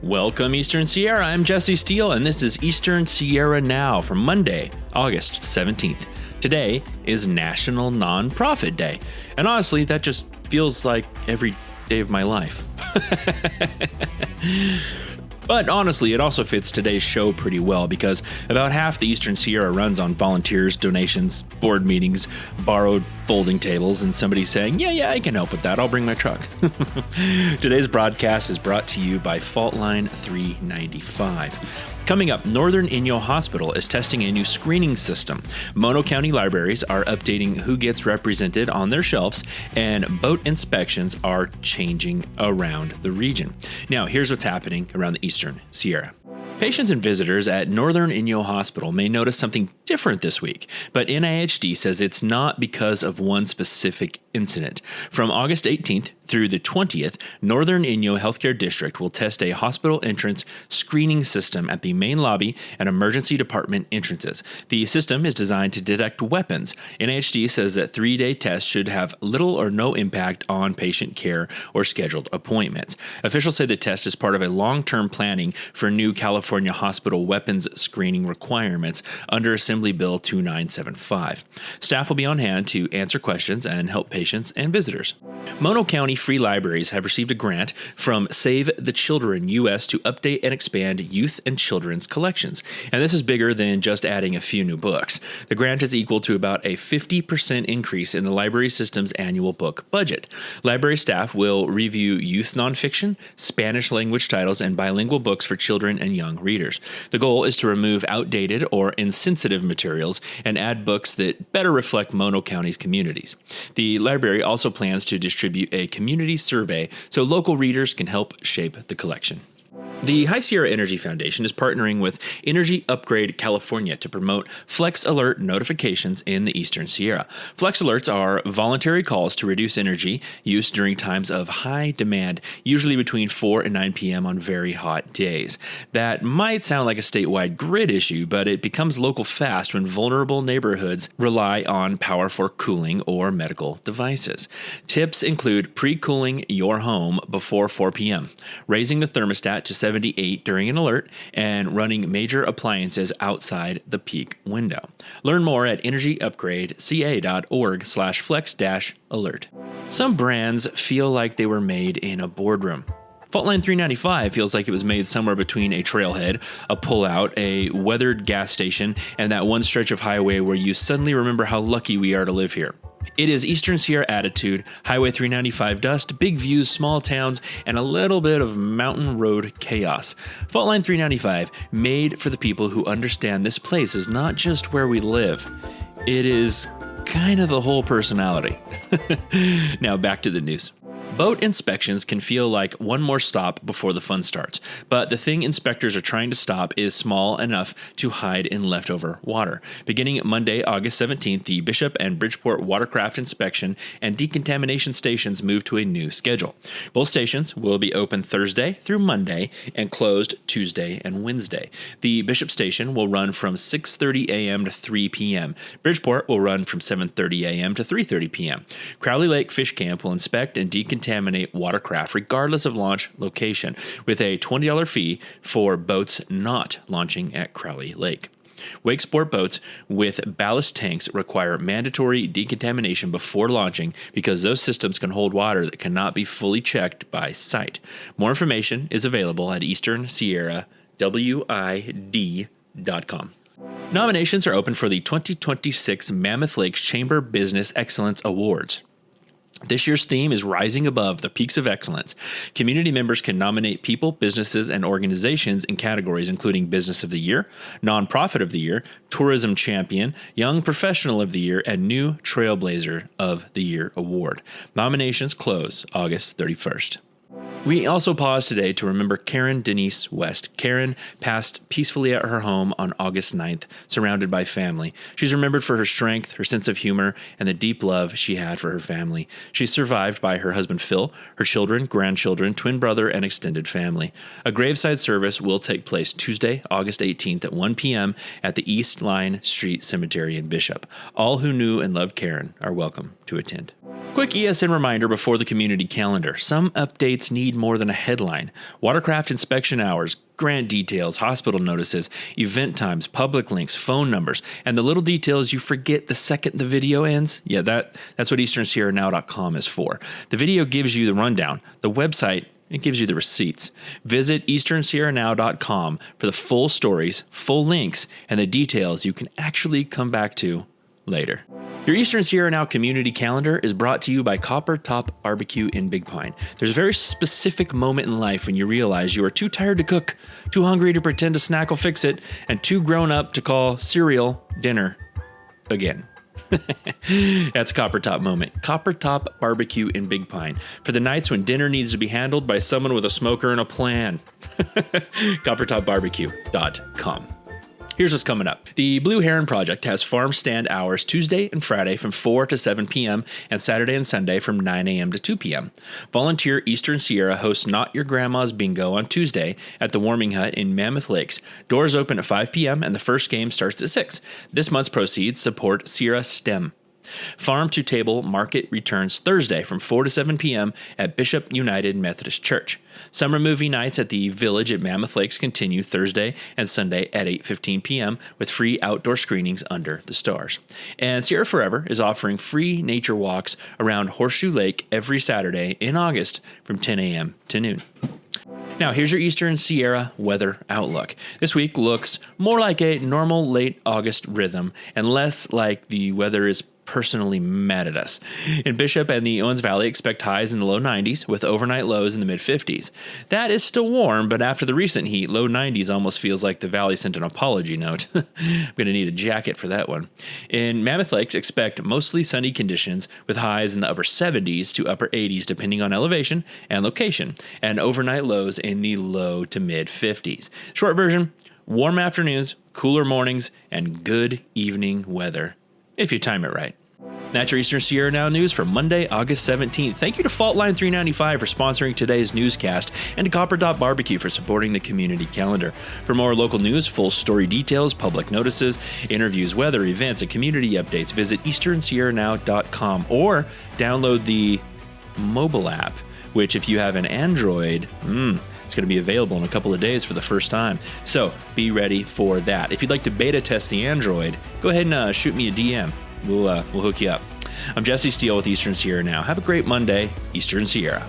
Welcome, Eastern Sierra. I'm Jesse Steele, and this is Eastern Sierra Now for Monday, August 17th. Today is National Nonprofit Day, and honestly, that just feels like every day of my life. But honestly, it also fits today's show pretty well because about half the Eastern Sierra runs on volunteers, donations, board meetings, borrowed folding tables, and somebody saying, yeah, I can help with that. I'll bring my truck. Today's broadcast is brought to you by Fault Line 395. Coming up, Northern Inyo Hospital is testing a new screening system. Mono County libraries are updating who gets represented on their shelves, and boat inspections are changing around the region. Now, here's what's happening around the Eastern Sierra. Patients and visitors at Northern Inyo Hospital may notice something different this week, but NIHD says it's not because of one specific incident. From August 18th through the 20th, Northern Inyo Healthcare District will test a hospital entrance screening system at the main lobby and emergency department entrances. The system is designed to detect weapons. NIHD says that 3-day tests should have little or no impact on patient care or scheduled appointments. Officials say the test is part of a long-term planning for new California hospital weapons screening requirements under Assembly Bill 2975. Staff will be on hand to answer questions and help patients and visitors. Mono County Free Libraries have received a grant from Save the Children US to update and expand youth and children's collections. And this is bigger than just adding a few new books. The grant is equal to about a 50% increase in the library system's annual book budget. Library staff will review youth nonfiction, Spanish language titles, and bilingual books for children and young readers. The goal is to remove outdated or insensitive materials and add books that better reflect Mono County's communities. The library also plans to distribute a community survey so local readers can help shape the collection. The High Sierra Energy Foundation is partnering with Energy Upgrade California to promote Flex Alert notifications in the Eastern Sierra. Flex Alerts are voluntary calls to reduce energy use during times of high demand, usually between 4 and 9 p.m. on very hot days. That might sound like a statewide grid issue, but it becomes local fast when vulnerable neighborhoods rely on power for cooling or medical devices. Tips include pre-cooling your home before 4 p.m., raising the thermostat to 78 during an alert, and running major appliances outside the peak window. Learn more at energyupgradeca.org/flex-alert. Some brands feel like they were made in a boardroom. Fault Line 395 feels like it was made somewhere between a trailhead, a pullout, a weathered gas station, and that one stretch of highway where you suddenly remember how lucky we are to live here. It is Eastern Sierra attitude, Highway 395 dust, big views, small towns, and a little bit of mountain road chaos. Fault Line 395, made for the people who understand this place is not just where we live. It is kind of the whole personality. Now back to the news. Boat inspections can feel like one more stop before the fun starts, but the thing inspectors are trying to stop is small enough to hide in leftover water. Beginning Monday, August 17th, the Bishop and Bridgeport watercraft inspection and decontamination stations move to a new schedule. Both stations will be open Thursday through Monday and closed Tuesday and Wednesday. The Bishop station will run from 6:30 a.m. to 3 p.m. Bridgeport will run from 7:30 a.m. to 3:30 p.m. Crowley Lake Fish Camp will inspect and decontaminate watercraft regardless of launch location, with a $20 fee for boats not launching at Crowley Lake. Wake sport boats with ballast tanks require mandatory decontamination before launching because those systems can hold water that cannot be fully checked by sight. More information is available at easternsierrawid.com. Nominations are open for the 2026 Mammoth Lakes Chamber Business Excellence Awards. This year's theme is Rising Above the Peaks of Excellence. Community members can nominate people, businesses, and organizations in categories including Business of the Year, Nonprofit of the Year, Tourism Champion, Young Professional of the Year, and New Trailblazer of the Year award. Nominations close August 31st. We also pause today to remember Karen Denise West. Karen passed peacefully at her home on August 9th, surrounded by family. She's remembered for her strength, her sense of humor, and the deep love she had for her family. She's survived by her husband Phil, her children, grandchildren, twin brother, and extended family. A graveside service will take place Tuesday, August 18th at 1 p.m. at the East Line Street Cemetery in Bishop. All who knew and loved Karen are welcome to attend. Quick ESN reminder before the community calendar. Some updates need more than a headline. Watercraft inspection hours, grant details, hospital notices, event times, public links, phone numbers, and the little details you forget the second the video ends. Yeah, that's what EasternSierraNow.com is for. The video gives you the rundown. The website, it gives you the receipts. Visit EasternSierraNow.com for the full stories, full links, and the details you can actually come back to later. Your Eastern Sierra Now community calendar is brought to you by Copper Top Barbecue in Big Pine. There's a very specific moment in life when you realize you are too tired to cook, too hungry to pretend a snack will fix it, and too grown up to call cereal dinner again. That's Copper Top moment. Copper Top Barbecue in Big Pine. For the nights when dinner needs to be handled by someone with a smoker and a plan. CopperTopBarbecue.com. Here's what's coming up. The Blue Heron Project has farm stand hours Tuesday and Friday from 4 to 7 p.m. and Saturday and Sunday from 9 a.m. to 2 p.m. Volunteer Eastern Sierra hosts Not Your Grandma's Bingo on Tuesday at the Warming Hut in Mammoth Lakes. Doors open at 5 p.m. and the first game starts at 6. This month's proceeds support Sierra STEM. Farm to Table Market returns Thursday from 4 to 7 p.m. at Bishop United Methodist Church. Summer movie nights at the Village at Mammoth Lakes continue Thursday and Sunday at 8:15 p.m. with free outdoor screenings under the stars. And Sierra Forever is offering free nature walks around Horseshoe Lake every Saturday in August from 10 a.m. to noon. Now, here's your Eastern Sierra weather outlook. This week looks more like a normal late August rhythm and less like the weather is personally mad at us. In Bishop and the Owens Valley, expect highs in the low 90s with overnight lows in the mid 50s. That is still warm, but after the recent heat, low 90s almost feels like the valley sent an apology note. I'm going to need a jacket for that one. In Mammoth Lakes, expect mostly sunny conditions with highs in the upper 70s to upper 80s depending on elevation and location, and overnight lows in the low to mid 50s. Short version, warm afternoons, cooler mornings, and good evening weather, if you time it right. That's your Eastern Sierra Now news for Monday, August 17th. Thank you to Fault Line 395 for sponsoring today's newscast and to Copper Dot Barbecue for supporting the community calendar. For more local news, full story details, public notices, interviews, weather, events, and community updates, visit EasternSierraNow.com or download the mobile app, which if you have an Android, it's going to be available in a couple of days for the first time. So be ready for that. If you'd like to beta test the Android, go ahead and shoot me a DM. We'll hook you up. I'm Jesse Steele with Eastern Sierra Now. Have a great Monday, Eastern Sierra.